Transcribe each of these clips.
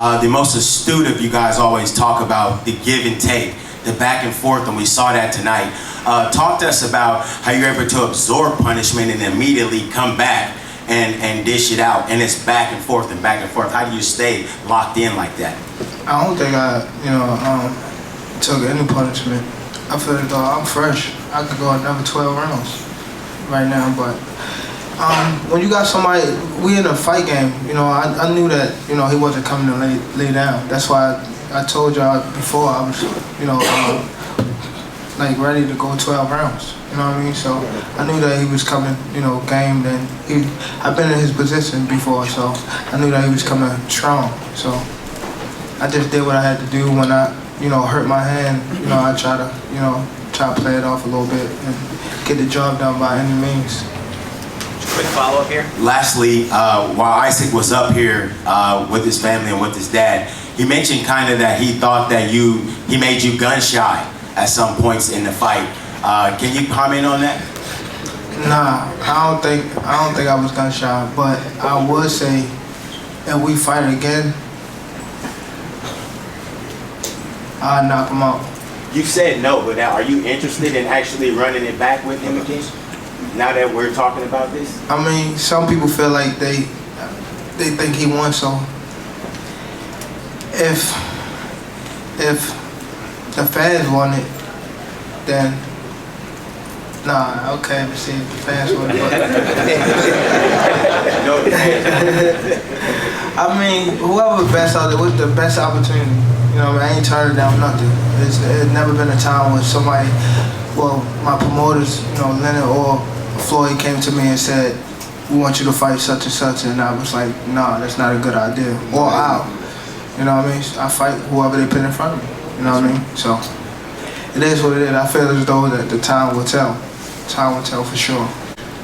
The most astute of you guys always talk about the give and take, the back and forth, and we saw that tonight. Talk to us about how you're able to absorb punishment and immediately come back and dish it out, and it's back and forth and back and forth. How do you stay locked in like that? I don't think I, took any punishment. I feel as though I'm fresh. I could go another 12 rounds right now, but when you got somebody, we in a fight game, I knew that, he wasn't coming to lay down. That's why I told y'all before I was, like ready to go 12 rounds. You know what I mean? So I knew that he was coming, gamed, and I've been in his position before, so I knew that he was coming strong. So I just did what I had to do. When I, hurt my hand, I try to play it off a little bit and get the job done by any means. Quick follow-up here. Lastly, while Isaac was up here with his family and with his dad, he mentioned kind of that he thought that he made you gun shy at some points in the fight. Can you comment on that? Nah, I don't think I was gun shy, but I would say if we fight again, I'll knock him out. You said no, but now are you interested in actually running it back with him again? Now that we're talking about this? I mean, some people feel like they think he won, so if the fans want it, then nah, okay, let's see if the fans want it. I mean, whoever best out there with the best opportunity, I ain't turning down nothing. It's never been a time when somebody, my promoters, Leonard or Floyd came to me and said, we want you to fight such and such, and I was like, nah, that's not a good idea. Or I'll, I fight whoever they put in front of me, you know what I mean? So, it is what it is. I feel as though that the time will tell. Time will tell for sure.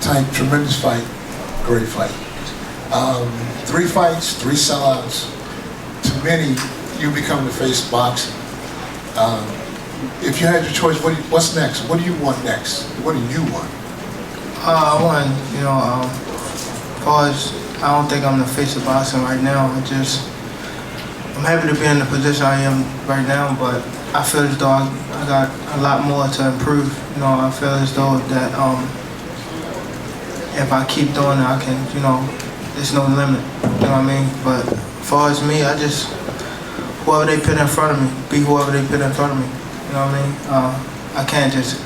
Tank, tremendous fight, great fight. 3 fights, 3 sellouts. To many, you become the face of boxing. If you had your choice, what's next? What do you want next? What do you want? I want, as far as I don't think I'm the face of boxing right now. I'm happy to be in the position I am right now, but I feel as though I got a lot more to improve. I feel as though that if I keep doing it, I can, there's no limit. You know what I mean? But as far as me, whoever they put in front of me, be whoever they put in front of me. You know what I mean? I can't just,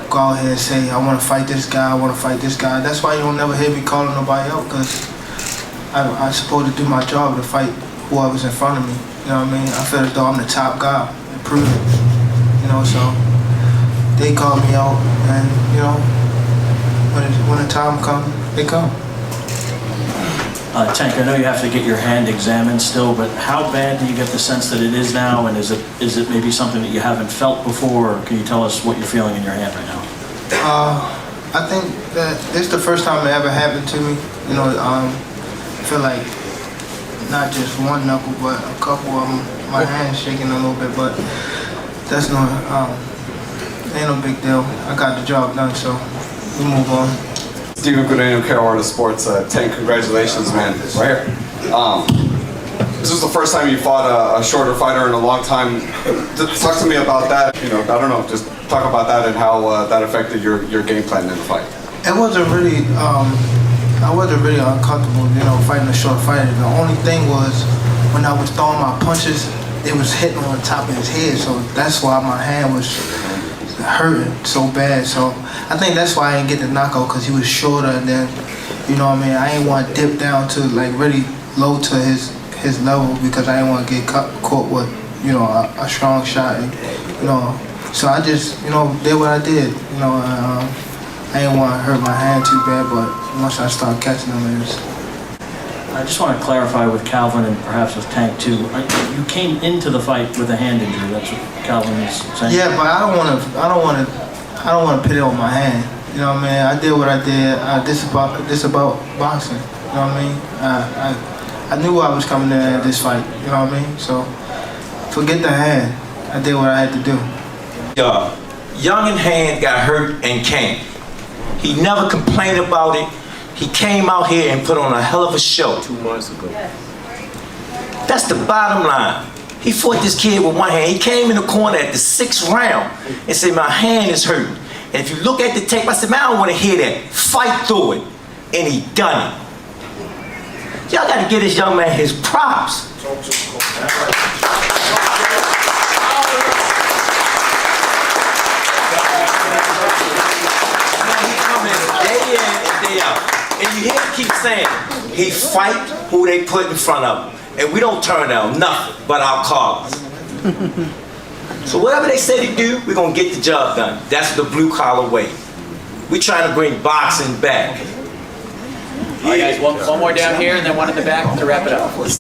go out here and say, I want to fight this guy, I want to fight this guy. That's why you don't never hear me calling nobody out, because I'm supposed to do my job to fight whoever's in front of me. You know what I mean? I feel as though I'm the top guy and prove it. So they call me out, and when the time comes, they come. Tank, I know you have to get your hand examined still, but how bad do you get the sense that it is now, and is it maybe something that you haven't felt before, or can you tell us what you're feeling in your hand right now? I think that it's the first time it ever happened to me. I feel like not just one knuckle, but a couple of them. My hand's shaking a little bit, but that's ain't no big deal. I got the job done, so we move on. Steven Guadagno, Carolina Sports. Tank, congratulations, man. Right here. This was the first time you fought a shorter fighter in a long time. Talk to me about that. I don't know, just talk about that and how that affected your game plan in the fight. It wasn't really, I wasn't really uncomfortable, fighting a short fighter. The only thing was when I was throwing my punches, it was hitting on the top of his head, so that's why my hand was hurting so bad. So I think that's why I didn't get the knockout, because he was shorter, and then, I ain't want to dip down to like really low to his level, because I didn't want to get caught with, a strong shot, and, so I just, did what I did, I didn't want to hurt my hand too bad, but once I started catching them, I just want to clarify with Calvin and perhaps with Tank too. You came into the fight with a hand injury. That's what Calvin is saying. Yeah, but I don't want to put it on my hand. You know what I mean? I did what I did. This about boxing. You know what I mean? I knew I was coming in at this fight. You know what I mean? So forget the hand. I did what I had to do. Young in hand got hurt and came. He never complained about it. He came out here and put on a hell of a show. 2 months ago. That's the bottom line. He fought this kid with one hand. He came in the corner at the 6th round and said, my hand is hurting. And if you look at the tape, I said, man, I don't want to hear that. Fight through it. And he done it. Y'all got to give this young man his props. Day in and day out. And you hear him keep saying, he fight who they put in front of him. And we don't turn down nothing but our cause. So whatever they say to do, we're going to get the job done. That's the blue collar way. We're trying to bring boxing back. All right, guys, one more down here and then one in the back to wrap it up.